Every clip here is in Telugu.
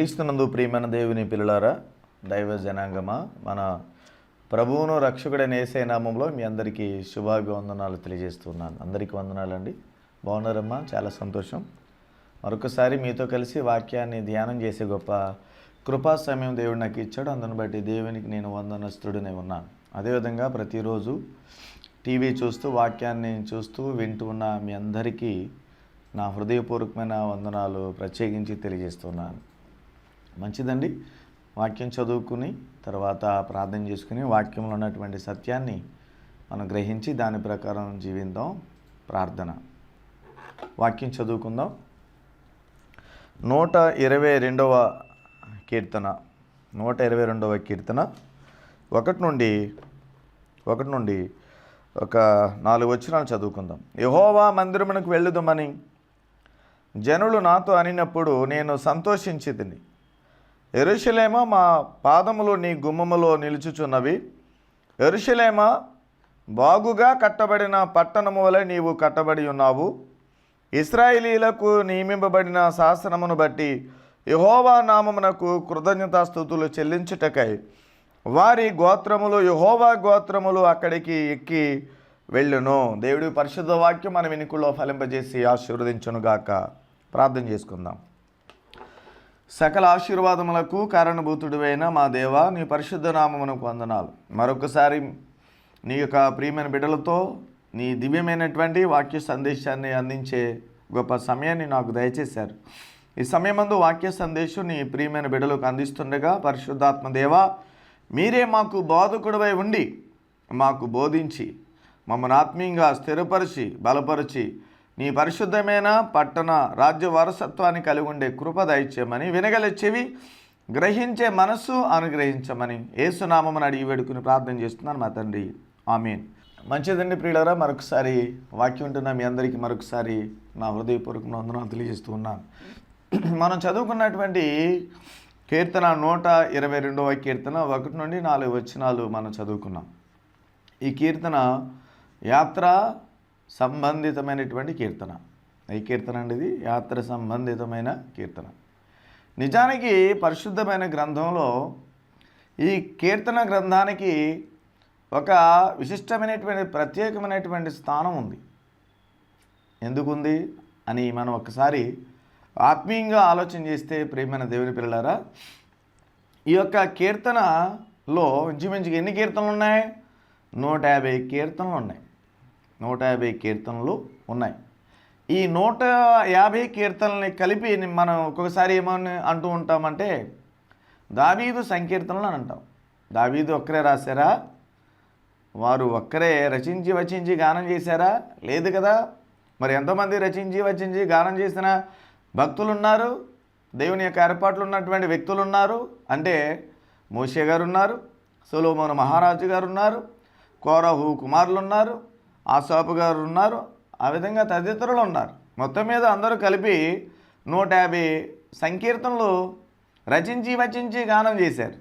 క్రీస్తునందు ప్రియమైన దేవుని పిల్లలారా, దైవ జనాంగమా, మన ప్రభువును రక్షకుడైన యేసయ్య నామంలో మీ అందరికీ శుభాభివందనాలు తెలియజేస్తున్నాను. అందరికీ వందనాలండి. బాగున్నారమ్మా? చాలా సంతోషం. మరొకసారి మీతో కలిసి వాక్యాన్ని ధ్యానం చేసే గొప్ప కృపా సమయం దేవుడు నాకు ఇచ్చాడు. అందుని బట్టి దేవునికి నేను వందనస్తుడినే ఉన్నాను. అదేవిధంగా ప్రతిరోజు టీవీ చూస్తూ వాక్యాన్ని చూస్తూ వింటూ ఉన్న మీ అందరికీ నా హృదయపూర్వకమైన వందనాలు ప్రత్యేకించి తెలియజేస్తున్నాను. మంచిదండి. వాక్యం చదువుకుని తర్వాత ప్రార్థన చేసుకుని వాక్యంలో ఉన్నటువంటి సత్యాన్ని మనం గ్రహించి దాని ప్రకారం జీవిద్దాం. ప్రార్థన. వాక్యం చదువుకుందాం. 122వ కీర్తన 122వ కీర్తన 1 నుండి ఒక 4 వచనాలు చదువుకుందాం. యెహోవా మందిరమునకు వెళ్ళుదమని జనులు నాతో అనినప్పుడు నేను సంతోషించితిని. యెరూషలేమా, మా పాదములు నీ గుమ్మములో నిలుచుచున్నవి. యెరూషలేమా, బాగుగా కట్టబడిన పట్టణము వలె నీవు కట్టబడి ఉన్నావు. ఇశ్రాయేలీయులకు నియమింపబడిన శాసనమును బట్టి యెహోవా నామమునకు కృతజ్ఞతాస్తుతులు చెల్లించుటకై వారి గోత్రములు, యెహోవా గోత్రములు అక్కడికి ఎక్కి వెళ్ళును. దేవుడి పరిశుద్ధ వాక్యం మన వెనుకలో ఫలింపజేసి ఆశీర్వదించునుగాక. ప్రార్థన చేసుకుందాం. సకల ఆశీర్వాదములకు కారణభూతుడివైన మా దేవా, నీ పరిశుద్ధ నామమునకు వందనాలు. మరొకసారి నీ యొక్క ప్రియమైన బిడ్డలతో నీ దివ్యమైనటువంటి వాక్య సందేశాన్ని అందించే గొప్ప సమయాన్ని నాకు దయచేశారు. ఈ సమయమందు వాక్య సందేశం నీ ప్రియమైన బిడ్డలకు అందిస్తుండగా పరిశుద్ధాత్మ దేవా, మీరే మాకు బోధకుడివై ఉండి మాకు బోధించి మమ్మల్ని ఆత్మీయంగా స్థిరపరిచి బలపరిచి నీ పరిశుద్ధమైన పట్టణ రాజ్య వారసత్వాన్ని కలిగి ఉండే కృప దయచేయమని, వినగల చెవి గ్రహించే మనస్సు అనుగ్రహించమని యేసునామమున అడిగి వేడుకుని ప్రార్థన చేస్తున్నాను మా తండ్రి. ఆమేన్. మంచిదండి ప్రియులారా, మరొకసారి వాక్యం ఉంటున్న మీ అందరికీ మరొకసారి నా హృదయపూర్వక వందనాలు తెలియజేస్తూ ఉన్నాను. మనం చదువుకున్నటువంటి కీర్తన 122వ కీర్తన 1 నుండి 4 వచనాలు మనం చదువుకున్నాం. ఈ కీర్తన యాత్ర సంబంధితమైనటువంటి కీర్తన. ఈ కీర్తన అండి, ఇది యాత్ర సంబంధితమైన కీర్తన. నిజానికి పరిశుద్ధమైన గ్రంథంలో ఈ కీర్తన గ్రంథానికి ఒక విశిష్టమైనటువంటి ప్రత్యేకమైనటువంటి స్థానం ఉంది. ఎందుకుంది అని మనం ఒకసారి ఆత్మీయంగా ఆలోచన చేస్తే ప్రియమైన దేవుని పిల్లలారా, ఈ యొక్క కీర్తనలో ఇంచుమించుగా ఎన్ని కీర్తనలు ఉన్నాయి? 150 కీర్తనలు ఉన్నాయి. 150 కీర్తనలు ఉన్నాయి. ఈ 150 కీర్తనల్ని కలిపి మనం ఒక్కొక్కసారి ఏమని అంటూ ఉంటామంటే దావీదు సంకీర్తనలు అని అంటాం. దావీదు ఒక్కరే రాశారా? వారు ఒక్కరే రచించి వచించి గానం చేశారా? లేదు కదా. మరి ఎంతోమంది రచించి వచించి గానం చేసిన భక్తులు ఉన్నారు, దేవుని యొక్క ఏర్పాట్లు ఉన్నటువంటి వ్యక్తులు ఉన్నారు. అంటే మోషే గారు ఉన్నారు, సొలొమోను మహారాజు గారు ఉన్నారు, కోరహు కుమారులు ఉన్నారు, ఆసాపు గారు ఉన్నారు, ఆ విధంగా తదితరులు ఉన్నారు. మొత్తం మీద అందరూ కలిపి 150 సంకీర్తనలు రచించి వచించి గానం చేశారు.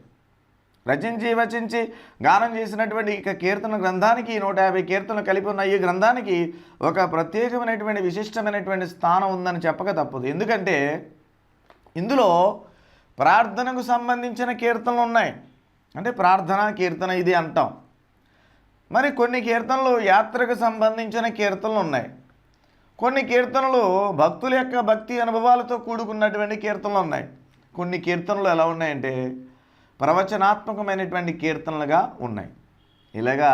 రచించి వచించి గానం చేసినటువంటి ఇక కీర్తన గ్రంథానికి 150 కీర్తనలు కలిపి ఉన్న ఈ గ్రంథానికి ఒక ప్రత్యేకమైనటువంటి విశిష్టమైనటువంటి స్థానం ఉందని చెప్పక తప్పదు. ఎందుకంటే ఇందులో ప్రార్థనకు సంబంధించిన కీర్తనలు ఉన్నాయి. అంటే ప్రార్థనా కీర్తన ఇది అంటాం. మరి కొన్ని కీర్తనలు యాత్రకు సంబంధించిన కీర్తనలు ఉన్నాయి. కొన్ని కీర్తనలు భక్తుల యొక్క భక్తి అనుభవాలతో కూడుకున్నటువంటి కీర్తనలు ఉన్నాయి. కొన్ని కీర్తనలు ఎలా ఉన్నాయంటే ప్రవచనాత్మకమైనటువంటి కీర్తనలుగా ఉన్నాయి. ఇలాగా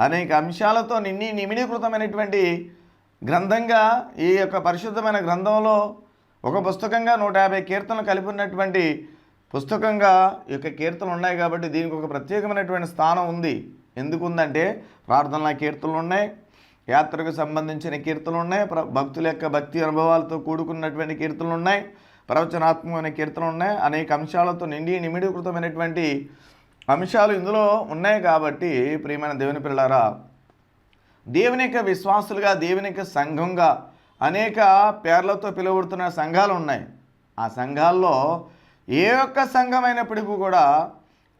అనేక అంశాలతో నిమిడీకృతమైనటువంటి గ్రంథంగా ఈ యొక్క పరిశుద్ధమైన గ్రంథంలో ఒక పుస్తకంగా 150 కీర్తనలు కలిపి ఉన్నటువంటి పుస్తకంగా ఈ యొక్క కీర్తనలు ఉన్నాయి. కాబట్టి దీనికి ఒక ప్రత్యేకమైనటువంటి స్థానం ఉంది. ఎందుకుందంటే ప్రార్థనల కీర్తనలు ఉన్నాయి, యాత్రకు సంబంధించిన కీర్తనలు ఉన్నాయి, భక్తుల యొక్క భక్తి అనుభవాలతో కూడుకున్నటువంటి కీర్తనలు ఉన్నాయి, ప్రవచనాత్మకమైన కీర్తనలు ఉన్నాయి. అనేక అంశాలతో నిమిడీకృతమైనటువంటి అంశాలు ఇందులో ఉన్నాయి. కాబట్టి ప్రియమైన దేవుని పిల్లలారా, దేవుని యొక్క విశ్వాసులుగా, దేవుని యొక్క సంఘంగా అనేక పేర్లతో పిలువబడుతున్న సంఘాలు ఉన్నాయి. ఆ సంఘాల్లో ఏ ఒక్క సంఘం అయినప్పటికీ కూడా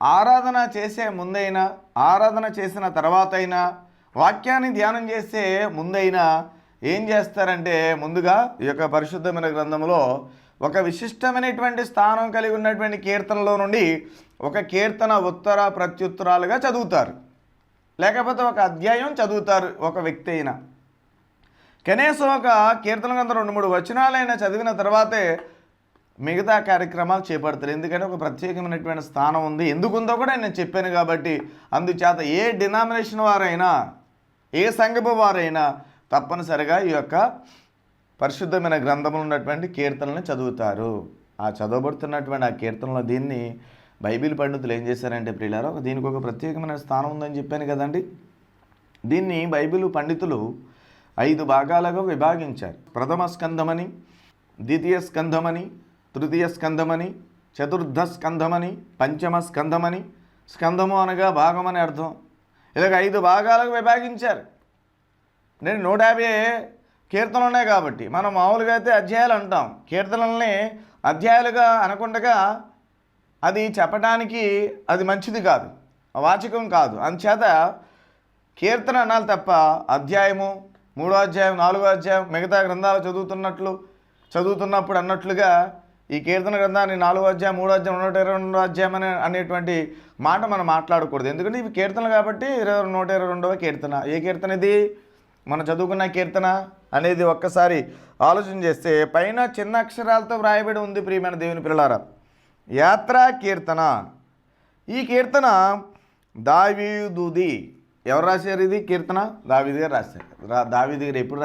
ఆరాధన చేసే ముందైనా, ఆరాధన చేసిన తర్వాత అయినా, వాక్యాన్ని ధ్యానం చేసే ముందైనా ఏం చేస్తారంటే ముందుగా ఈ యొక్క పరిశుద్ధమైన గ్రంథంలో ఒక విశిష్టమైనటువంటి స్థానం కలిగి ఉన్నటువంటి కీర్తనలో నుండి ఒక కీర్తన ఉత్తర ప్రత్యుత్తరాలుగా చదువుతారు, లేకపోతే ఒక అధ్యాయం చదువుతారు ఒక వ్యక్తి అయినా. కనీసం ఒక కీర్తన గ్రంథం 2-3 వచనాలైనా చదివిన తర్వాతే మిగతా కార్యక్రమాలు చేపడతారు. ఎందుకంటే ఒక ప్రత్యేకమైనటువంటి స్థానం ఉంది, ఎందుకుందో కూడా నేను చెప్పాను కాబట్టి. అందుచేత ఏ డినామినేషన్ వారైనా, ఏ సంఘపు వారైనా తప్పనిసరిగా ఈ యొక్క పరిశుద్ధమైన గ్రంథంలో ఉన్నటువంటి కీర్తనలను చదువుతారు. ఆ చదవబడుతున్నటువంటి ఆ కీర్తనలో దీన్ని బైబిల్ పండితులు ఏం చేశారంటే ప్రియులారా, దీనికి ఒక ప్రత్యేకమైన స్థానం ఉందని చెప్పాను కదండి. దీన్ని బైబిల్ పండితులు 5 భాగాలుగా విభాగించారు. ప్రథమ స్కంధమని, ద్వితీయ స్కంధమని, తృతీయ స్కంధమని, చతుర్థ స్కంధమని, పంచమ స్కంధమని. స్కంధము అనగా భాగం అని అర్థం. ఇలాగ 5 భాగాలుగా విభాగించారు. నేను 150 కీర్తనలు ఉన్నాయి కాబట్టి మనం మామూలుగా అయితే అధ్యాయాలు అంటాం. కీర్తనల్ని అధ్యాయాలుగా అనకుండా అది చెప్పడానికి అది మంచిది కాదు, వాచకం కాదు. అందుచేత కీర్తన అనాలి తప్ప అధ్యాయము 3వ అధ్యాయం 4వ అధ్యాయం మిగతా గ్రంథాలు చదువుతున్నప్పుడు అన్నట్లుగా ఈ కీర్తన గ్రంథాన్ని 4వ అధ్యాయం 3వ అధ్యాయం 122వ అధ్యాయం అనేటువంటి మాట మనం మాట్లాడకూడదు. ఎందుకంటే ఇవి కీర్తనలు కాబట్టి 122వ కీర్తన. ఏ కీర్తన ఇది? మనం చదువుకున్న కీర్తన అనేది ఒక్కసారి ఆలోచన చేస్తే పైన చిన్న అక్షరాలతో వ్రాయబడి ఉంది. ప్రియమైన దేవుని పిల్లలారా, యాత్రా కీర్తన. ఈ కీర్తన దావీదుది. ఎవరు రాశారు ఇది కీర్తన? దావీదు గారు రాశారు. దావీదు గారు ఎప్పుడు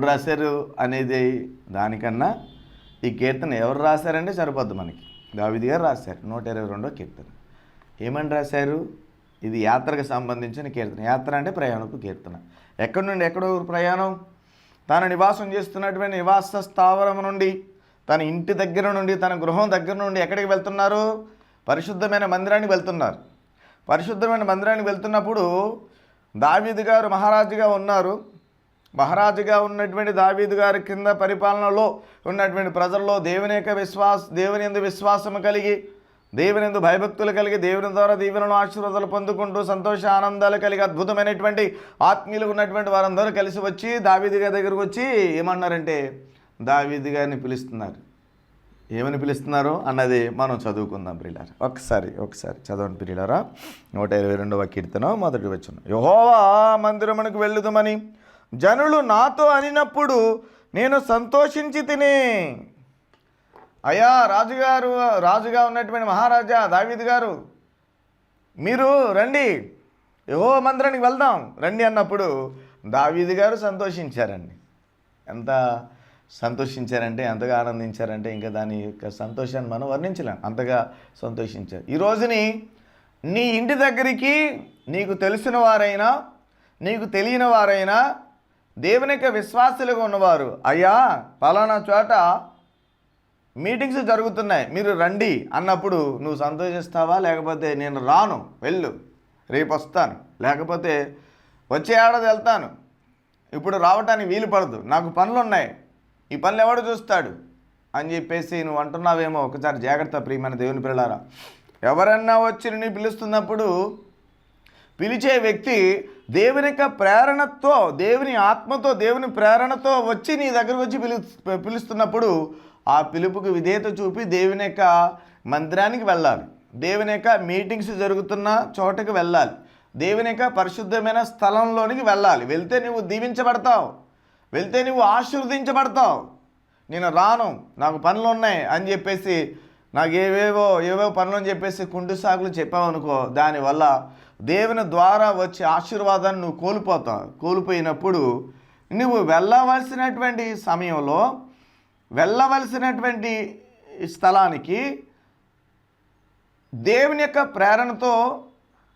రాశారు అనేది దానికన్నా ఈ కీర్తన ఎవరు రాశారంటే సరిపోద్ది మనకి. దావీదు గారు రాశారు 122వ కీర్తన. ఏమని రాశారు? ఇది యాత్రకు సంబంధించిన కీర్తన. యాత్ర అంటే ప్రయాణపు కీర్తన. ఎక్కడి నుండి ఎక్కడో ప్రయాణం? తాను నివాసం చేస్తున్నటువంటి నివాస స్థావరం నుండి, తన ఇంటి దగ్గర నుండి, తన గృహం దగ్గర నుండి ఎక్కడికి వెళ్తున్నారు? పరిశుద్ధమైన మందిరానికి వెళ్తున్నారు. పరిశుద్ధమైన మందిరానికి వెళ్తున్నప్పుడు దావీదు గారు మహారాజుగా ఉన్నారు. మహారాజుగా ఉన్నటువంటి దావీదు గారి కింద పరిపాలనలో ఉన్నటువంటి ప్రజల్లో దేవుని యందు విశ్వాసము కలిగి, దేవుని యందు భయభక్తులు కలిగి, దేవుని ద్వారా దీవెనలు ఆశీర్వాదాలు పొందుకుంటూ సంతోష ఆనందాలు కలిగి అద్భుతమైనటువంటి ఆత్మీయులు ఉన్నటువంటి వారందరూ కలిసి వచ్చి దావీదు గారి దగ్గరకు వచ్చి ఏమన్నారంటే దావీదు గారిని పిలుస్తున్నారు. ఏమని పిలుస్తున్నారు అన్నది మనం చదువుకుందాం ప్రియులారా. ఒకసారి చదవండి ప్రియులారా. 122వ కీర్తన 1వ వచనం. యెహోవా మందిరమునకు వెళ్ళుదుమని జనులు నాతో అనినప్పుడు నేను సంతోషించి తిని. అయ్యా రాజుగా ఉన్నటువంటి మహారాజా దావీదు గారు, మీరు రండి, యెహోవా మందిరానికి వెళ్దాం రండి అన్నప్పుడు దావీదు గారు సంతోషించారండి. ఎంత సంతోషించారంటే, ఎంతగా ఆనందించారంటే ఇంకా దాని యొక్క సంతోషాన్ని మనం వర్ణించలేం. అంతగా సంతోషించారు. ఈ రోజుని నీ ఇంటి దగ్గరికి నీకు తెలిసిన వారైనా నీకు తెలియని వారైనా దేవుని యొక్క విశ్వాసులుగా ఉన్నవారు, అయ్యా పలానా చోట మీటింగ్స్ జరుగుతున్నాయి మీరు రండి అన్నప్పుడు నువ్వు సంతోషిస్తావా? లేకపోతే నేను రాను, వెళ్ళు, రేపు వస్తాను, లేకపోతే వచ్చే ఏడాది వెళ్తాను, ఇప్పుడు రావటానికి వీలు పడదు, నాకు పనులు ఉన్నాయి, ఈ పనులు ఎవడు చూస్తాడు అని చెప్పేసి నువ్వు అంటున్నావేమో. ఒకసారి జాగ్రత్త ప్రియమైన దేవుని పిల్లలారా. ఎవరన్నా వచ్చి నిన్ను పిలుస్తున్నప్పుడు పిలిచే వ్యక్తి దేవుని యొక్క ప్రేరణతో, దేవుని ఆత్మతో, దేవుని ప్రేరణతో వచ్చి నీ దగ్గరకు వచ్చి పిలుస్తున్నప్పుడు ఆ పిలుపుకి విధేయత చూపి దేవుని యొక్క మందిరానికి వెళ్ళాలి. దేవుని యొక్క మీటింగ్స్ జరుగుతున్న చోటకి వెళ్ళాలి. దేవుని యొక్క పరిశుద్ధమైన స్థలంలోనికి వెళ్ళాలి. వెళ్తే నువ్వు దీవించబడతావు, వెళ్తే నువ్వు ఆశీర్వదించబడతావు. నేను రాను, నాకు పనులు ఉన్నాయి అని చెప్పేసి, నాకు ఏవేవో పనులు అని చెప్పేసి కుంటు సాకులు చెప్పావనుకో, దానివల్ల దేవుని ద్వారా వచ్చే ఆశీర్వాదాన్ని నువ్వు కోల్పోయినప్పుడు నువ్వు వెళ్ళవలసినటువంటి సమయంలో, వెళ్ళవలసినటువంటి స్థలానికి దేవుని యొక్క ప్రేరణతో,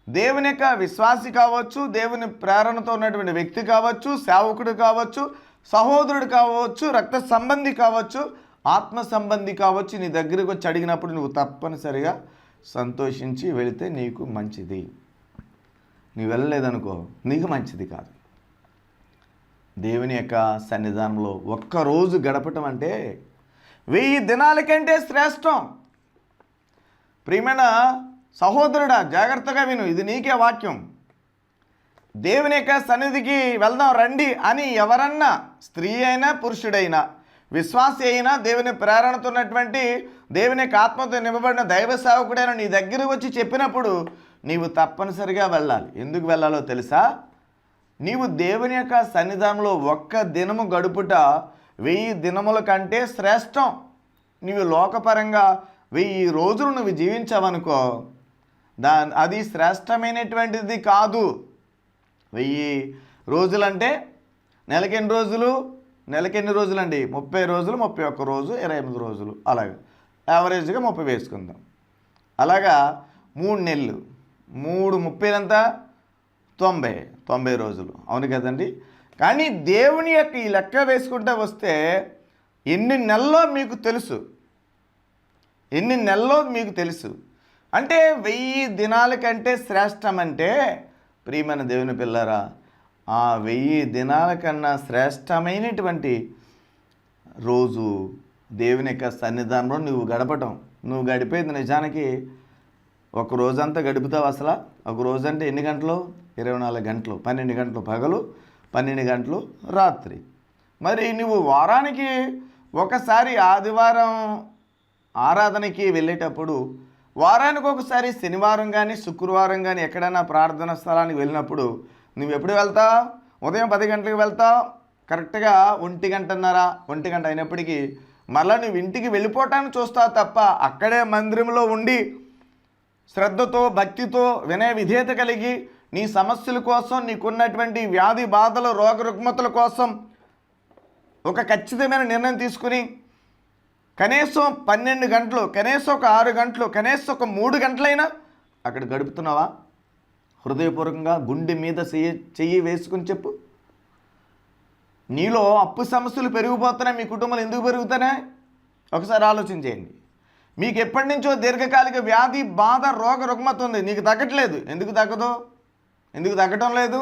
దేవుని యొక్క విశ్వాసి కావచ్చు, దేవుని ప్రేరణతో ఉన్నటువంటి వ్యక్తి కావచ్చు, సేవకుడు కావచ్చు, సహోదరుడు కావచ్చు, రక్త సంబంధి కావచ్చు, ఆత్మ సంబంధి కావచ్చు, నీ దగ్గరకు వచ్చి అడిగినప్పుడు నువ్వు తప్పనిసరిగా సంతోషించి వెళితే నీకు మంచిది. నువ్వు వెళ్ళలేదనుకో నీకు మంచిది కాదు. దేవుని యొక్క సన్నిధానంలో ఒక్కరోజు గడపటం అంటే 1000 దినాల కంటే శ్రేష్టం. ప్రియమైన సహోదరుడా, జాగ్రత్తగా విను, ఇది నీకే వాక్యం. దేవుని యొక్క సన్నిధికి వెళ్దాం రండి అని ఎవరన్నా, స్త్రీ అయినా పురుషుడైనా విశ్వాసి అయినా దేవుని ప్రేరణతో ఉన్నటువంటి దేవుని యొక్క ఆత్మతో నింపబడిన దైవ సేవకుడైన నీ దగ్గరకు వచ్చి చెప్పినప్పుడు నీవు తప్పనిసరిగా వెళ్ళాలి. ఎందుకు వెళ్ళాలో తెలుసా? నీవు దేవుని యొక్క సన్నిధానంలో ఒక్క దినము గడుపుట 1000 దినముల కంటే శ్రేష్టం. నీవు లోకపరంగా 1000 రోజులు నువ్వు జీవించావనుకో, అది శ్రేష్టమైనటువంటిది కాదు. 1000 రోజులంటే నెలకెన్ని రోజులు? నెలకెన్ని రోజులండి? 30 రోజులు, 31 రోజు, 28 రోజులు, అలాగా యావరేజ్గా 30 వేసుకుందాం. అలాగా 3 నెలలు, 3 30 ఎంత? 90 రోజులు, అవును కదండి. కానీ దేవుని యొక్క ఈ లెక్క వేసుకుంటూ వస్తే ఎన్ని నెలల్లో మీకు తెలుసు, ఎన్ని నెలల్లో మీకు తెలుసు. అంటే 1000 దినాల కంటే శ్రేష్టమంటే ప్రియమైన దేవుని పిల్లరా, ఆ 1000 దినాల కన్నా శ్రేష్టమైనటువంటి రోజు దేవుని యొక్క సన్నిధానంలో నువ్వు గడపటం. నువ్వు గడిపేది నిజానికి ఒక రోజంతా గడుపుతావు. అసలు ఒక రోజు అంటే ఎన్ని గంటలు? 24 గంటలు, 12 గంటలు పగలు, 12 గంటలు రాత్రి. మరి నువ్వు వారానికి ఒకసారి ఆదివారం ఆరాధనకి వెళ్ళేటప్పుడు, వారానికి ఒకసారి శనివారం కానీ శుక్రవారం కానీ ఎక్కడైనా ప్రార్థన స్థలానికి వెళ్ళినప్పుడు నువ్వు ఎప్పుడు వెళ్తావు? ఉదయం 10 గంటలకు వెళ్తావు. కరెక్ట్గా 1 గంట అయినప్పటికీ మళ్ళీ నువ్వు ఇంటికి వెళ్ళిపోవటానికి చూస్తావు తప్ప అక్కడే మందిరంలో ఉండి శ్రద్ధతో భక్తితో వినయ విధేయత కలిగి నీ సమస్యల కోసం, నీకున్నటువంటి వ్యాధి బాధలు రోగ రుగ్మతల కోసం ఒక ఖచ్చితమైన నిర్ణయం తీసుకుని కనీసం 12 గంటలు, కనీసం ఒక 6 గంటలు, కనీసం ఒక 3 గంటలైనా అక్కడ గడుపుతున్నావా? హృదయపూర్వకంగా గుండె మీద చెయ్యి వేసుకుని చెప్పు. నీలో అప్పు సమస్యలు పెరిగిపోతున్నాయి. మీ కుటుంబాలు ఎందుకు పెరుగుతున్నాయి? ఒకసారి ఆలోచించేయండి. మీకు ఎప్పటి నుంచో దీర్ఘకాలిక వ్యాధి బాధ రోగ రుగ్మత ఉంది, నీకు తగ్గట్లేదు. ఎందుకు తగ్గదు? ఎందుకు తగ్గటం లేదు?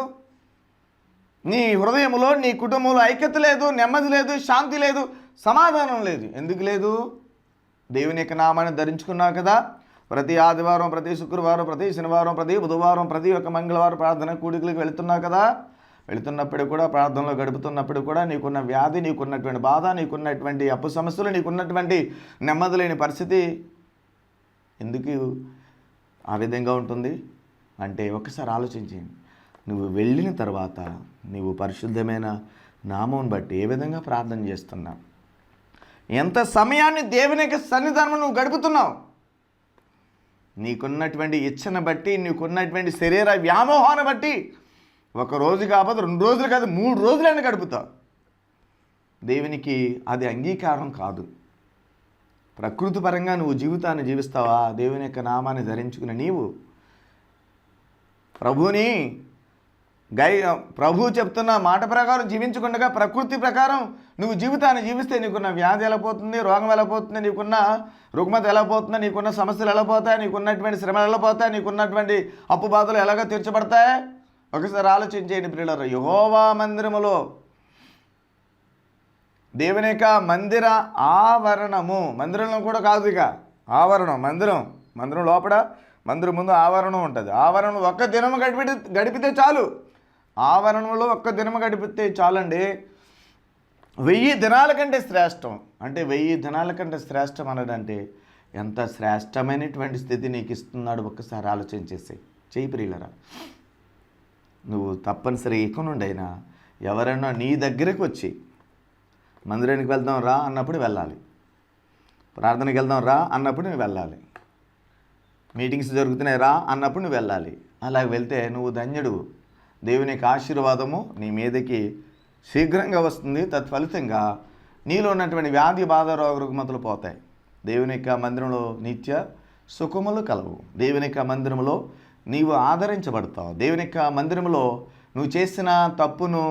నీ హృదయంలో, నీ కుటుంబంలో ఐక్యత లేదు, నెమ్మది లేదు, శాంతి లేదు, సమాధానం లేదు. ఎందుకు లేదు? దేవుని యొక్క నామాన్ని ధరించుకున్నావు కదా. ప్రతి ఆదివారం, ప్రతి శుక్రవారం, ప్రతి శనివారం, ప్రతి బుధవారం, ప్రతి ఒక్క మంగళవారం ప్రార్థన కూడికలకు వెళుతున్నావు కదా. వెళుతున్నప్పుడు కూడా, ప్రార్థనలో గడుపుతున్నప్పుడు కూడా నీకున్న వ్యాధి, నీకున్నటువంటి బాధ, నీకున్నటువంటి అప్పు సమస్యలు, నీకున్నటువంటి నెమ్మది లేని పరిస్థితి ఎందుకు ఆ విధంగా ఉంటుంది అంటే ఒకసారి ఆలోచించండి. నువ్వు వెళ్ళిన తర్వాత నువ్వు పరిశుద్ధమైన నామం బట్టి ఏ విధంగా ప్రార్థన చేస్తున్నావు, ఎంత సమయాన్ని దేవుని యొక్క సన్నిధానంలో నువ్వు గడుపుతున్నావు, నీకున్నటువంటి ఇచ్చను బట్టి, నీకున్నటువంటి శరీర వ్యామోహాన్ని బట్టి 1 రోజు కాకపోతే 2 రోజులు కాదు 3 రోజులైనా గడుపుతావు. దేవునికి అది అంగీకారం కాదు. ప్రకృతి పరంగా నువ్వు జీవితాన్ని జీవిస్తావా? దేవుని యొక్క నామాన్ని ధరించుకుని నీవు ప్రభు చెప్తున్న మాట ప్రకారం జీవించకుండా ప్రకృతి ప్రకారం నువ్వు జీవితాన్ని జీవిస్తే నీకున్న వ్యాధి ఎలా పోతుంది, రోగం ఎలా పోతుంది, నీకున్న రుగ్మత ఎలా పోతుంది, నీకున్న సమస్యలు ఎలా పోతాయి, నీకున్నటువంటి శ్రమలు ఎలా పోతాయి, నీకున్నటువంటి అప్పు బాధలు ఎలాగో తీర్చబడతాయి? ఒకసారి ఆలోచించేయండి ప్రియులారా. యెహోవా మందిరములో దేవుని యొక్క మందిర ఆవరణము, మందిరంలో కూడా కాదు, ఇక ఆవరణం, మందిరం లోపల, మందిరం ముందు ఆవరణం ఉంటుంది. ఆవరణం 1 దినం గడిపితే చాలు. ఆవరణంలో 1 దినం గడిపితే చాలండి. 1000 దినాల కంటే శ్రేష్టం. అంటే 1000 దినాల కంటే శ్రేష్టం అన్నదంటే ఎంత శ్రేష్టమైనటువంటి స్థితి నీకు ఇస్తున్నాడు ఒక్కసారి ఆలోచించేసి చెయ్యి ప్రియులరా. నువ్వు తప్పనిసరి ఇక నుండి అయినా ఎవరైనా నీ దగ్గరకు వచ్చి మందిరానికి వెళ్దాం రా అన్నప్పుడు వెళ్ళాలి, ప్రార్థనకి వెళ్దాం రా అన్నప్పుడు నువ్వు వెళ్ళాలి, మీటింగ్స్ జరుగుతున్నాయి రా అన్నప్పుడు నువ్వు వెళ్ళాలి. అలాగ వెళ్తే నువ్వు ధన్యుడు. దేవుని యొక్క ఆశీర్వాదము నీ మీదకి శీఘ్రంగా వస్తుంది. తత్ఫలితంగా నీలో ఉన్నటువంటి వ్యాధి బాధ రోగ రుగ్మతలు పోతాయి. దేవుని యొక్క మందిరంలో నిత్య సుఖములు కలవు. దేవుని యొక్క మందిరంలో నీవు ఆదరించబడతావు. దేవుని యొక్క మందిరంలో నువ్వు చేసిన తప్పును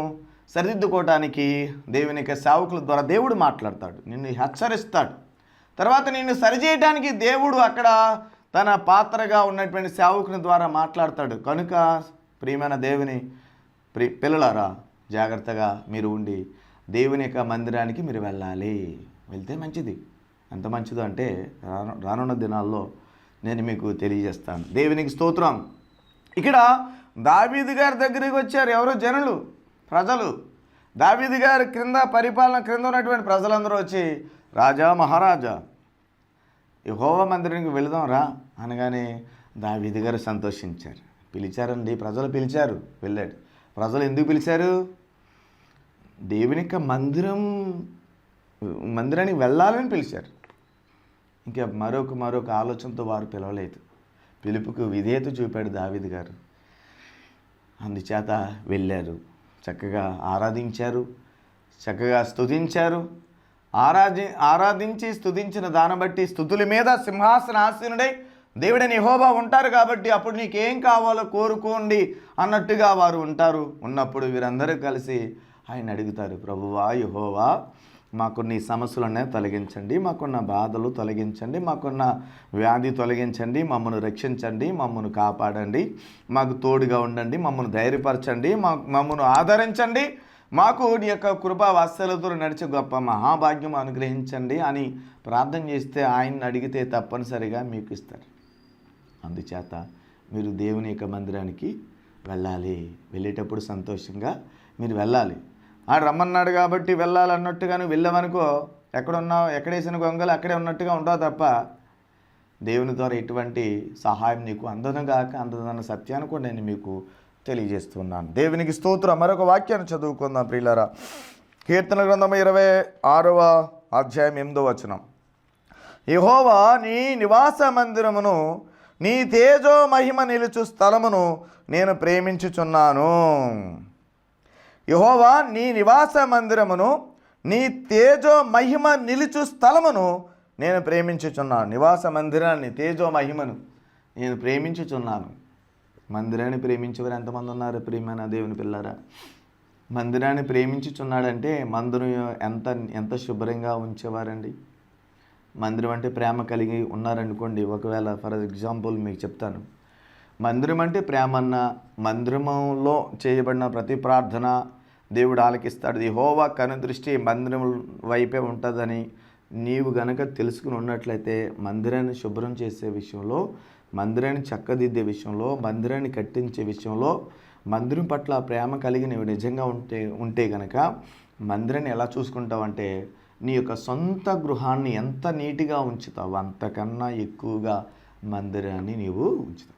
సరిదిద్దుకోవటానికి దేవుని యొక్క సేవకుల ద్వారా దేవుడు మాట్లాడతాడు, నిన్ను హెచ్చరిస్తాడు. తర్వాత నిన్ను సరిచేయడానికి దేవుడు అక్కడ తన పాత్రగా ఉన్నటువంటి సేవకుని ద్వారా మాట్లాడతాడు. కనుక ప్రియమైన దేవుని పిల్లలారా, జాగ్రత్తగా మీరు ఉండి దేవుని యొక్క మందిరానికి మీరు వెళ్ళాలి. వెళ్తే మంచిది. ఎంత మంచిదో అంటే రానున్న దినాల్లో నేను మీకు తెలియజేస్తాను. దేవునికి స్తోత్రం. ఇక్కడ దావీదు గారి దగ్గరికి వచ్చారు ఎవరో జనులు, ప్రజలు. దావీదు గారి పరిపాలన క్రింద ఉన్నటువంటి ప్రజలందరూ వచ్చి, రాజా మహారాజా యెహోవా మందిరానికి వెళదాం రా అనగానే దావీదు గారు సంతోషించారు. పిలిచారండి, ప్రజలు పిలిచారు, వెళ్ళాడు. ప్రజలు ఎందుకు పిలిచారు? దేవుని యొక్క మందిరానికి వెళ్ళాలని పిలిచారు. ఇంకా మరొక ఆలోచనతో వారు పిలవలేదు. పిలుపుకు విధేయత చూపాడు దావీదు గారు. అందుచేత వెళ్ళారు, చక్కగా ఆరాధించారు, చక్కగా స్తుతించారు. ఆరాధించి స్తుతించిన దాన్ని బట్టి స్తుతుల మీద సింహాసనాసీనుడై దేవుడైన యెహోవా ఉంటారు కాబట్టి అప్పుడు నీకేం కావాలో కోరుకోండి అన్నట్టుగా వారు ఉంటారు. ఉన్నప్పుడు వీరందరూ కలిసి ఆయన అడుగుతారు, ప్రభువా యెహోవా, మాకున్న ఈ సమస్యలనే తొలగించండి, మాకున్న బాధలు తొలగించండి, మాకున్న వ్యాధి తొలగించండి, మమ్మల్ని రక్షించండి, మమ్మల్ని కాపాడండి, మాకు తోడుగా ఉండండి, మమ్మల్ని ధైర్యపరచండి, మమ్మల్ని ఆదరించండి, మాకు నీ యొక్క కృపా వాత్సల్యతో నడిచే గొప్ప మహాభాగ్యం అనుగ్రహించండి అని ప్రార్థన చేస్తే ఆయన్ని అడిగితే తప్పనిసరిగా మీకు ఇస్తారు. అందుచేత మీరు దేవుని యొక్క మందిరానికి వెళ్ళాలి. వెళ్ళేటప్పుడు సంతోషంగా మీరు వెళ్ళాలి. ఆడు రమ్మన్నాడు కాబట్టి వెళ్ళాలన్నట్టుగా నువ్వు వెళ్ళావనుకో, ఎక్కడున్నావు, ఎక్కడేసిన గొంగలు అక్కడే ఉన్నట్టుగా ఉంటావు తప్ప దేవుని ద్వారా ఎటువంటి సహాయం నీకు అందదన్న సత్యాన్ని కూడా నేను మీకు తెలియజేస్తున్నాను. దేవునికి స్తోత్రం. మరొక వాక్యాన్ని చదువుకుందాం ప్రియులారా. కీర్తన గ్రంథం 26వ అధ్యాయం 8వ వచనం. యెహోవా నీ నివాస మందిరమును, నీ తేజో మహిమ నిలుచు స్థలమును నేను ప్రేమించుచున్నాను. యెహోవా నీ నివాస మందిరమును, నీ తేజో మహిమ నిలుచు స్థలమును నేను ప్రేమించుచున్నాను. నివాస మందిరాన్ని, తేజో మహిమను నేను ప్రేమించుచున్నాను. మందిరాన్ని ప్రేమించేవారు ఎంతమంది ఉన్నారు ప్రియమైన దేవుని పిల్లారా? మందిరాన్ని ప్రేమించుచున్నాడంటే మందిరం ఎంత శుభ్రంగా ఉంచేవారండి. మందిరం అంటే ప్రేమ కలిగి ఉన్నారనుకోండి. ఒకవేళ ఫర్ ఎగ్జాంపుల్ మీకు చెప్తాను. మందిరం అంటే ప్రేమన్న, మందిరంలో చేయబడిన ప్రతి ప్రార్థన దేవుడు ఆలకిస్తాడు. యెహోవా కనుదృష్టి మందిరం వైపే ఉంటుందని నీవు గనక తెలుసుకుని ఉన్నట్లయితే మందిరాన్ని శుభ్రం చేసే విషయంలో, మందిరాన్ని చక్కదిద్దే విషయంలో, మందిరాన్ని కట్టించే విషయంలో, మందిరం పట్ల ప్రేమ కలిగి నీవు నిజంగా ఉంటే కనుక మందిరాన్ని ఎలా చూసుకుంటావంటే నీ యొక్క సొంత గృహాన్ని ఎంత నీట్గా ఉంచుతావు అంతకన్నా ఎక్కువగా మందిరాన్ని నీవు ఉంచుతావు.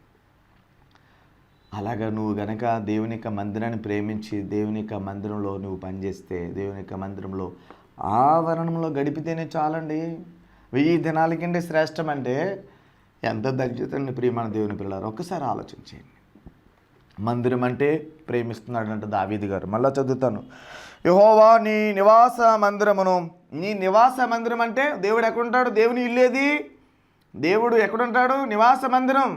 అలాగా నువ్వు గనక దేవుని యొక్క మందిరాన్ని ప్రేమించి దేవుని యొక్క మందిరంలో నువ్వు పనిచేస్తే, దేవుని యొక్క మందిరంలో ఆవరణంలో గడిపితేనే చాలండి. 1000 దినాల కంటే శ్రేష్టం అంటే ఎంత దగ్జతండి ప్రియమైన దేవుని పిల్లలు. ఒక్కసారి ఆలోచించేయండి. మందిరం అంటే ప్రేమిస్తున్నాడంట దావీదు గారు. మళ్ళీ చదువుతాను. యెహోవా నీ నివాస మందిరమును, నీ నివాస మందిరం అంటే దేవుడు ఎక్కడుంటాడు? దేవుని ఇల్లేది? దేవుడు ఎక్కడుంటాడు? నివాస మందిరం,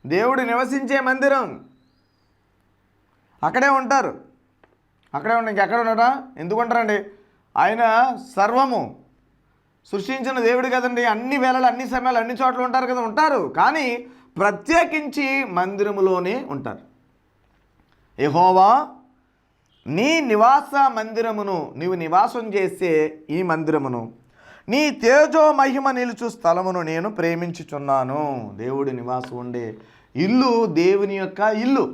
దేవుడు నివసించే మందిరం. అక్కడే ఉంటారు. అక్కడే ఇంకెక్కడ ఉండటా? ఎందుకు ఉంటారండి? ఆయన సర్వము సృష్టించిన దేవుడు కదండి. అన్ని వేళలు, అన్ని సమయాలు, అన్ని చోట్ల ఉంటారు కదా, ఉంటారు. కానీ ప్రత్యేకించి మందిరములోనే ఉంటారు. యెహోవా నీ నివాస మందిరమును, నీవు నివాసం చేసే ఈ మందిరమును, నీ తేజో మహిమ నిలుచు స్థలమును నేను ప్రేమించుచున్నాను. దేవుడి నివాసం ఉండే ఇల్లు దేవుని యొక్క ఇల్లు.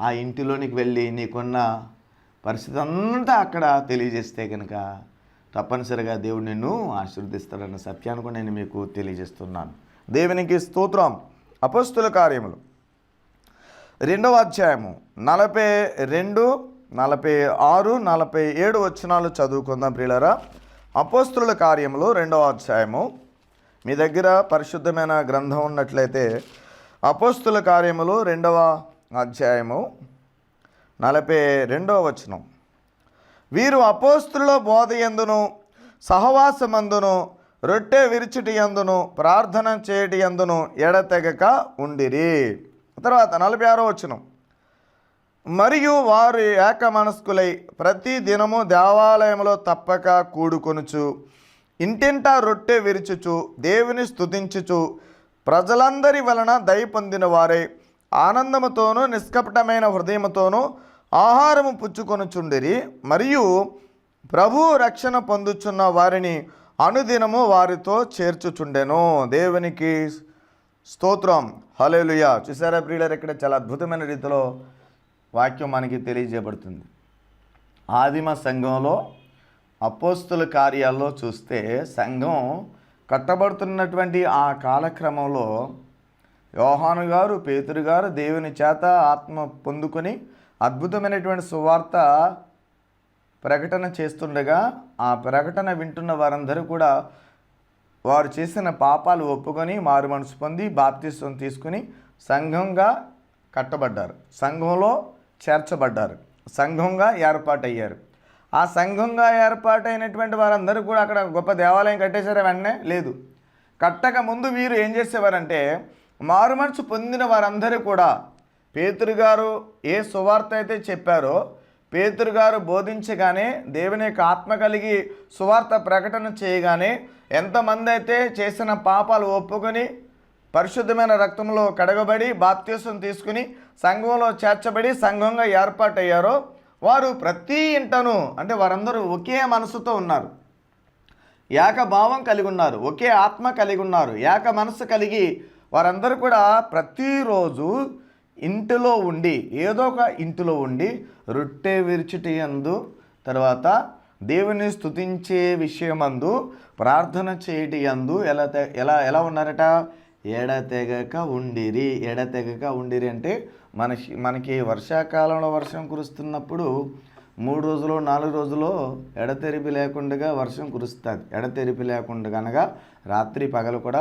ఆ ఇంటిలోనికి వెళ్ళి నీకున్న పరిస్థితి అంతా అక్కడ తెలియజేస్తే కనుక తప్పనిసరిగా దేవుడు నిన్ను ఆశీర్వదిస్తాడన్న సత్యాన్ని కూడా నేను మీకు తెలియజేస్తున్నాను. దేవునికి స్తోత్రం. అపోస్తుల కార్యములు 2వ అధ్యాయము 42, 46, 47 వచనాలు చదువుకుందాం ప్రియులారా. అపోస్తుల కార్యములు 2వ అధ్యాయము, మీ దగ్గర పరిశుద్ధమైన గ్రంథం ఉన్నట్లయితే అపోస్తుల కార్యములు 2వ అధ్యాయము 42వ వచనం. వీరు అపోస్తుల బోధ యందును, సహవాసమందును, రొట్టె విరుచుటి యందును, ప్రార్థన చేయటి యందును ఎడతెగక ఉండిరి. తర్వాత 46వ వచనం. మరియు వారు ఏక మనస్కులై ప్రతి దినము దేవాలయంలో తప్పక కూడుకొనుచు, ఇంటింటా రొట్టె విరుచుచు, దేవుని స్తుతించుచు, ప్రజలందరి వలన దయ పొందిన వారై ఆనందముతోనూ నిష్కపటమైన హృదయముతోనూ ఆహారము పుచ్చుకొనుచుండిరి. మరియు ప్రభు రక్షణ పొందుచున్న వారిని అనుదినము వారితో చేర్చుచుండెను. దేవునికి స్తోత్రం. హల్లెలూయా. చూసారా ప్రియులారా, ఇక్కడ చాలా అద్భుతమైన రీతిలో వాక్యం మనకి తెలియజేయబడుతుంది. ఆదిమ సంఘంలో అపోస్తుల కార్యాల్లో చూస్తే సంఘం కట్టబడుతున్నటువంటి ఆ కాలక్రమంలో యోహాను గారు, పేతురు గారు దేవుని చేత ఆత్మ పొందుకొని అద్భుతమైనటువంటి సువార్త ప్రకటన చేస్తుండగా ఆ ప్రకటన వింటున్న వారందరూ కూడా వారు చేసిన పాపాలు ఒప్పుకొని మారు మనసు పొంది బాప్తిస్వం తీసుకుని సంఘంగా కట్టబడ్డారు, సంఘంలో చేర్చబడ్డారు, సంఘంగా ఏర్పాటయ్యారు. ఆ సంఘంగా ఏర్పాటైనటువంటి వారందరూ కూడా అక్కడ గొప్ప దేవాలయం కట్టేశారు వెంటనే లేదు. కట్టక ముందు వీరు ఏం చేసేవారంటే మారు మనసు పొందిన వారందరూ కూడా పేతురు గారు ఏ సువార్త అయితే చెప్పారో పేతురు గారు బోధించగానే దేవుని యొక్క ఆత్మ కలిగి సువార్త ప్రకటన చేయగానే ఎంతమంది అయితే చేసిన పాపాలు ఒప్పుకొని పరిశుద్ధమైన రక్తంలో కడగబడి బాప్తిసం తీసుకుని సంఘంలో చేర్చబడి సంఘంగా ఏర్పాటయ్యారో వారు ప్రతి ఇంటను అంటే వారందరూ ఒకే మనసుతో ఉన్నారు, ఏకభావం కలిగి ఉన్నారు, ఒకే ఆత్మ కలిగి ఉన్నారు, ఏక మనసు కలిగి వారందరూ కూడా ప్రతిరోజు ఇంటిలో ఉండి ఏదో ఒక ఇంటిలో ఉండి రొట్టె విరుచుటి యందు తర్వాత దేవుని స్తుతించే విషయమందు ప్రార్థన చేయటి యందు ఎలా ఉన్నారట? ఎడతెగక ఉండిరి అంటే మనకి వర్షాకాలంలో వర్షం కురుస్తున్నప్పుడు 3 రోజులు 4 రోజులు ఎడతెరిపి లేకుండా వర్షం కురుస్తుంది. ఎడతెరిపి లేకుండా అనగా రాత్రి పగలు కూడా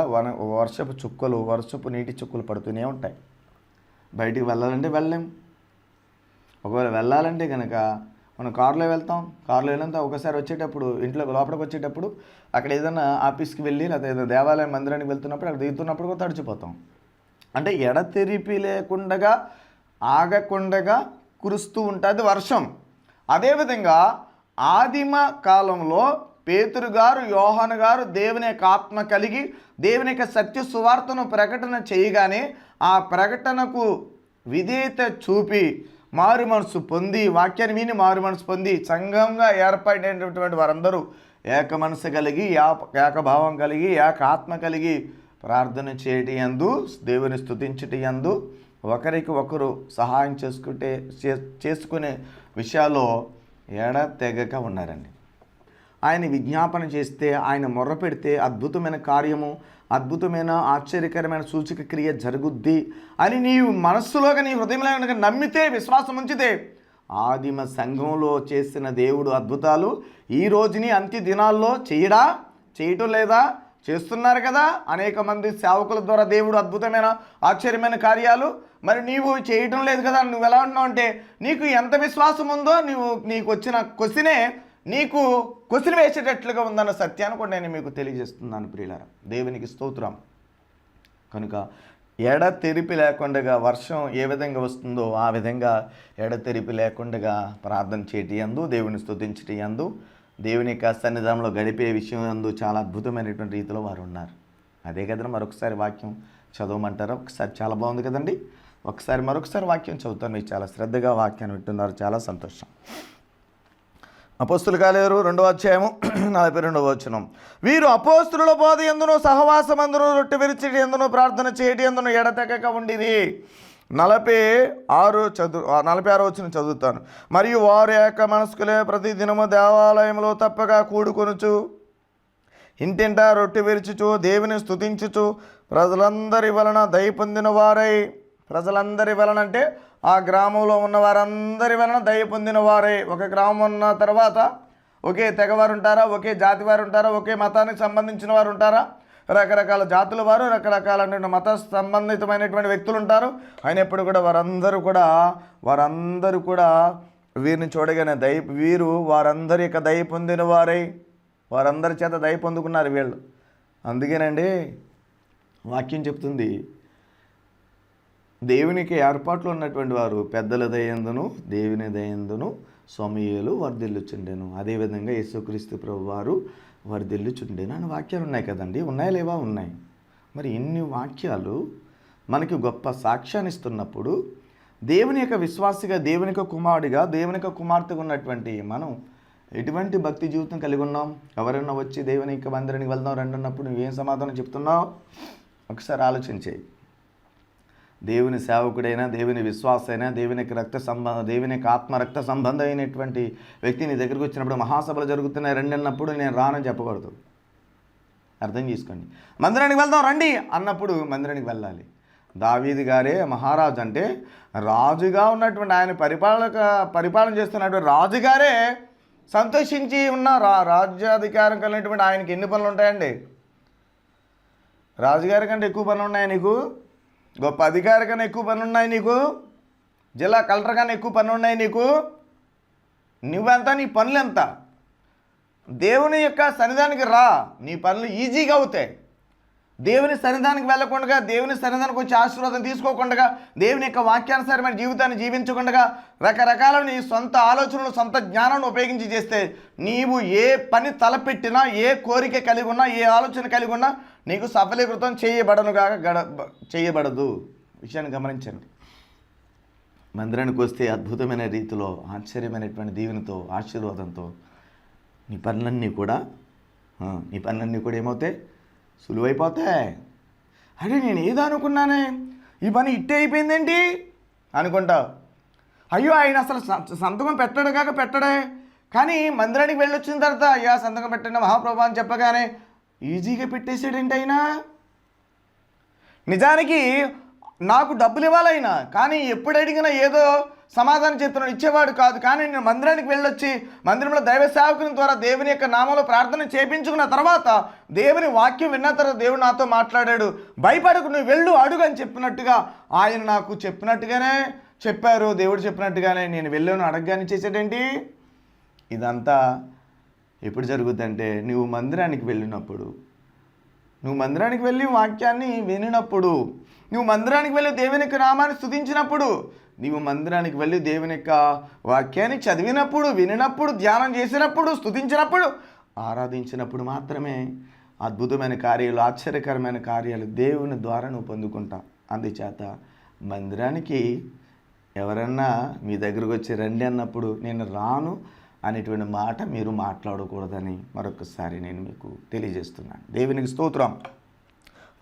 వర్షపు నీటి చుక్కలు పడుతూనే ఉంటాయి. బయటికి వెళ్ళాలంటే వెళ్ళలేం. ఒకవేళ వెళ్ళాలంటే కనుక మనం కారులో వెళ్తాం, కారులో వెళ్ళినంత ఒకసారి వచ్చేటప్పుడు ఇంట్లో లోపలికి వచ్చేటప్పుడు అక్కడ ఏదైనా ఆఫీస్కి వెళ్ళి లేదా ఏదైనా దేవాలయం మందిరానికి వెళ్తున్నప్పుడు అక్కడ దిగుతున్నప్పుడు కూడా తడిచిపోతాం. అంటే ఎడతెరిపి లేకుండా ఆగకుండా కురుస్తూ ఉంటుంది వర్షం. అదేవిధంగా ఆదిమ కాలంలో పేతురు గారు, యోహాను గారు దేవుని యొక్క ఆత్మ కలిగి దేవుని యొక్క సత్య సువార్తను ప్రకటన చేయగానే ఆ ప్రకటనకు విధేయత చూపి మారు మనసు పొంది వాక్యాన్ని విని మారు మనసు పొంది సంఘంగా ఏర్పడినటువంటి వారందరూ ఏక మనసు కలిగి ఏకభావం కలిగి ఏక ఆత్మ కలిగి ప్రార్థన చేయటి యందు దేవుని స్తుతించటి యందు ఒకరికి ఒకరు సహాయం చేసుకునే విషయాల్లో ఎడతెగక ఉన్నారండి. ఆయన విజ్ఞాపన చేస్తే, ఆయన మొర్ర పెడితే అద్భుతమైన కార్యము, అద్భుతమైన ఆశ్చర్యకరమైన సూచక క్రియ జరుగుద్ది అని నీవు మనస్సులోగా నీ హృదయంలో కనుక నమ్మితే, విశ్వాసం ఉంచితే ఆదిమ సంఘంలో చేసిన దేవుడు అద్భుతాలు ఈ రోజుని అంత్య దినాల్లో చేయటం లేదా? చేస్తున్నారు కదా. అనేక మంది సేవకుల ద్వారా దేవుడు అద్భుతమైన ఆశ్చర్యమైన కార్యాలు. మరి నీవు చేయటం లేదు కదా, నువ్వు ఎలా ఉన్నావు అంటే నీకు ఎంత విశ్వాసం ఉందో నీకు వచ్చిన నీకు క్వశ్చన్ వేసేటట్లుగా ఉందన్న సత్యాన్ని కూడా నేను మీకు తెలియజేస్తున్నాను ప్రియులారా. దేవునికి స్తోత్రం. కనుక ఎడతెరిపి లేకుండా వర్షం ఏ విధంగా వస్తుందో ఆ విధంగా ఎడతెరిపి లేకుండా ప్రార్థన చేయటి యందు, దేవుని స్తుతించటి యందు, దేవుని యొక్క సన్నిధానంలో గడిపే విషయం యందు చాలా అద్భుతమైనటువంటి రీతిలో వారు ఉన్నారు. అదే కదండి. మరొకసారి వాక్యం చదవమంటారా? ఒకసారి చాలా బాగుంది కదండి. మరొకసారి వాక్యం చదువుతాను. మీరు చాలా శ్రద్ధగా వాక్యాన్ని వింటున్నారు, చాలా సంతోషం. అపోస్తుల కార్యాలు 2వ అధ్యాయము 42వ వచనం. వీరు అపోస్తుల బోధ యందును సహవాసమందును రొట్టె విరిచిటి యందును ప్రార్థన చేయటి యందును ఎడతెగక ఉండిరి. 46వ వచనం చదువుతాను. మరియు వారు ఏక మనస్కులే ప్రతి దినము దేవాలయంలో తప్పగా కూడుకొనుచు ఇంటింటా రొట్టె విరుచుచు దేవుని స్తుతించుచు ప్రజలందరి వలన దయ పొందిన వారై, ప్రజలందరి వలన అంటే ఆ గ్రామంలో ఉన్న వారందరి వలన దయ పొందిన వారే. ఒక గ్రామం ఉన్న తర్వాత ఒకే తెగవారు ఉంటారా? ఒకే జాతి వారు ఉంటారా? ఒకే మతానికి సంబంధించిన వారు ఉంటారా? రకరకాల జాతుల వారు, రకరకాల మత సంబంధితమైనటువంటి వ్యక్తులు ఉంటారు. అయినప్పుడు కూడా వారందరూ కూడా వీరిని చూడగానే వారందరి యొక్క దయ పొందిన వారై, వారందరి చేత దయ పొందుకున్నారు వీళ్ళు. అందుకేనండి వాక్యం చెప్తుంది, దేవునికి ఏర్పాట్లు ఉన్నటువంటి వారు పెద్దల దయందును దేవుని దయందును సమూయేలు వర్ధిల్లుచుండెను, అదేవిధంగా యేసుక్రీస్తు ప్రభు వారు వర్ధిల్లుచుండెను అని వాక్యాలు ఉన్నాయి కదండి. ఉన్నాయా లేవా? ఉన్నాయి. మరి ఇన్ని వాక్యాలు మనకి గొప్ప సాక్ష్యాన్ని ఇస్తున్నప్పుడు దేవుని యొక్క విశ్వాసిగా, దేవుని యొక్క కుమారుడిగా, దేవుని యొక్క కుమార్తెగా ఉన్నటువంటి మనం ఎటువంటి భక్తి జీవితం కలిగి ఉన్నాం? ఎవరైనా వచ్చి దేవుని యొక్క మందిరానికి వెళ్దాం రండి అన్నప్పుడు నువ్వేం సమాధానం చెప్తున్నావు? ఒకసారి ఆలోచించేయి. దేవుని సేవకుడైనా, దేవుని విశ్వాసైనా, దేవునికి రక్త సంబంధం, దేవునికి ఆత్మ రక్త సంబంధం అయినటువంటి వ్యక్తి నీ దగ్గరికి వచ్చినప్పుడు మహాసభలు జరుగుతున్నాయి రండి అన్నప్పుడు నేను రానని చెప్పకూడదు. అర్థం చేసుకోండి. మందిరానికి వెళ్దాం రండి అన్నప్పుడు మందిరానికి వెళ్ళాలి. దావీదు గారే మహారాజు అంటే రాజుగా ఉన్నటువంటి ఆయన పరిపాలన చేస్తున్నటువంటి రాజుగారే సంతోషించి ఉన్న రాజ్యాధికారం కలిగినటువంటి ఆయనకి ఎన్ని పనులు ఉంటాయండి? రాజుగారి కంటే ఎక్కువ పనులు ఉన్నాయి నీకు, గొప్ప అధికారి కన్నా ఎక్కువ పనులు ఉన్నాయి నీకు, జిల్లా కలెక్టర్ కన్నా ఎక్కువ పనులు ఉన్నాయి నీకు. నువ్వెంత, నీ పనులు ఎంత? దేవుని యొక్క సన్నిధానికి రా, నీ పనులు ఈజీగా అవుతాయి. దేవుని సన్నిధానికి వెళ్ళకుండా, దేవుని సన్నిధానికి వచ్చి ఆశీర్వాదం తీసుకోకుండా, దేవుని యొక్క వాక్యానుసారమైన జీవితాన్ని జీవించకుండా రకరకాల నీ సొంత ఆలోచనలు, సొంత జ్ఞానాన్ని ఉపయోగించి చేస్తే నీవు ఏ పని తలపెట్టినా, ఏ కోరిక కలిగి ఉన్నా, ఏ ఆలోచన కలిగి ఉన్నా నీకు సఫలీకృతం చేయబడదు. విషయాన్ని గమనించండి. మందిరానికి వస్తే అద్భుతమైన రీతిలో ఆశ్చర్యమైనటువంటి దీవెనతో, ఆశీర్వాదంతో నీ పనులన్నీ కూడా ఏమవుతాయి? సులువైపోతాయి. అరే నేను ఏదో అనుకున్నానే, ఈ పని ఇట్టే అయిపోయిందేంటి అనుకుంటావు. అయ్యో ఆయన అసలు సంతకం పెట్టడు కాక పెట్టడే, కానీ మందిరానికి వెళ్ళొచ్చిన తర్వాత అయ్యా సంతకం పెట్టండి మహాప్రభు అని చెప్పగానే ఈజీగా పెట్టేసాడేంటి అయినా. నిజానికి నాకు డబ్బులు ఇవ్వాలైనా, కానీ ఎప్పుడు అడిగినా ఏదో సమాధానం చెప్తున్నాడు, ఇచ్చేవాడు కాదు. కానీ నేను మందిరానికి వెళ్ళొచ్చి మందిరంలో దైవ సేవకుని ద్వారా దేవుని యొక్క నామంలో ప్రార్థన చేయించుకున్న తర్వాత, దేవుని వాక్యం విన్న తర్వాత దేవుడు నాతో మాట్లాడాడు. భయపడకు, నువ్వు వెళ్ళు, అడుగు అని చెప్పినట్టుగా ఆయన నాకు చెప్పినట్టుగానే చెప్పారు. దేవుడు చెప్పినట్టుగానే నేను వెళ్ళాను, అడగగానే చేసాడేంటి. ఇదంతా ఎప్పుడు జరుగుద్దంటే నువ్వు మందిరానికి వెళ్ళినప్పుడు, నువ్వు మందిరానికి వెళ్ళి వాక్యాన్ని వినినప్పుడు, నువ్వు మందిరానికి వెళ్ళి దేవుని యొక్క నామాన్ని స్తుతించినప్పుడు, నీవు మందిరానికి వెళ్ళి దేవుని యొక్క వాక్యాన్ని చదివినప్పుడు, వినినప్పుడు, ధ్యానం చేసినప్పుడు, స్తుతించినప్పుడు, ఆరాధించినప్పుడు మాత్రమే అద్భుతమైన కార్యాలు, ఆశ్చర్యకరమైన కార్యాలు దేవుని ద్వారా నువ్వు పొందుకుంటావు. అందుచేత మందిరానికి ఎవరన్నా మీ దగ్గరకు వచ్చి రండి అన్నప్పుడు నేను రాను అనేటువంటి మాట మీరు మాట్లాడకూడదని మరొకసారి నేను మీకు తెలియజేస్తున్నాను. దేవునికి స్తోత్రం.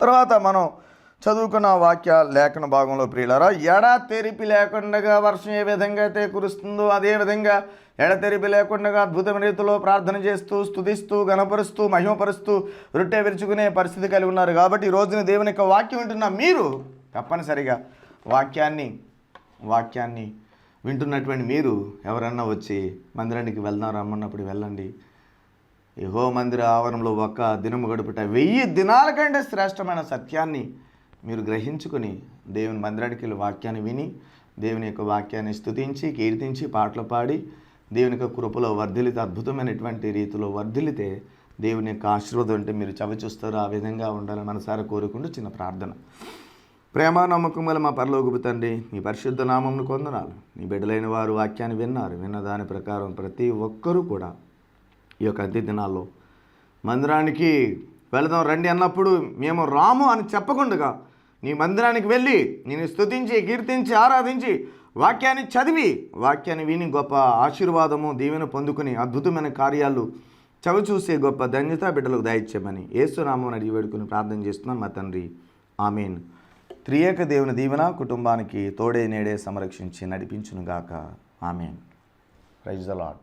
తర్వాత మనం చదువుకున్న వాక్య లేఖన భాగంలో ప్రియులారా, ఎడతెరిపి లేకుండా వర్షం ఏ విధంగా అయితే కురుస్తుందో అదేవిధంగా ఎడతెరిపి లేకుండా అద్భుతమైన రీతిలో ప్రార్థన చేస్తూ, స్తుతిస్తూ, గణపరుస్తూ, మహిమపరుస్తూ రొట్టె విరుచుకునే పరిస్థితి కలిగి ఉన్నారు. కాబట్టి ఈ రోజున దేవుని యొక్క వాక్యం వింటున్న మీరు తప్పనిసరిగా వాక్యాన్ని వింటున్నటువంటి మీరు ఎవరన్నా వచ్చి మందిరానికి వెళ్దాం రమ్మన్నప్పుడు వెళ్ళండి. యెహోవా మందిర ఆవరణలో ఒక దినము గడుపుట 1000 దినాల కంటే శ్రేష్టమైన సత్యాన్ని మీరు గ్రహించుకొని దేవుని మందిరానికి వెళ్ళి వాక్యాన్ని విని, దేవుని యొక్క వాక్యాన్ని స్తుతించి, కీర్తించి, పాటలు పాడి దేవుని యొక్క కృపలో వర్ధిల్లితే, అద్భుతమైనటువంటి రీతిలో వర్ధిల్లితే దేవుని యొక్క ఆశీర్వాదం అంటే మీరు చవిచూస్తారు. ఆ విధంగా ఉండాలని మనసారా కోరుకుంటూ చిన్న ప్రార్థన. ప్రేమ నమ్మకముల మా పరలోకపు తండ్రి, నీ పరిశుద్ధ నామమును కొందనాలు. నీ బిడ్డలైన వారు వాక్యాన్ని విన్న దాని ప్రకారం ప్రతి ఒక్కరూ కూడా ఈ యొక్క అంత్య దినాల్లో మందిరానికి వెళదాం రండి అన్నప్పుడు మేము రాము అని చెప్పకుండా నీ మందిరానికి వెళ్ళి నేను స్తుతించి, కీర్తించి, ఆరాధించి, వాక్యాన్ని చదివి, వాక్యాన్ని విని గొప్ప ఆశీర్వాదము, దీవెన పొందుకుని అద్భుతమైన కార్యాలు చవిచూసే గొప్ప ధన్యత బిడ్డలకు దయచేయమని యేసు నామమున అడిగి వేడుకుని ప్రార్థన చేస్తున్నాను మా తండ్రి. ఆమేన్. త్రియేక దేవుని దీవెన కుటుంబానికి తోడే నేడే సంరక్షించి నడిపించునుగాక. ఆమేన్. Praise the lord.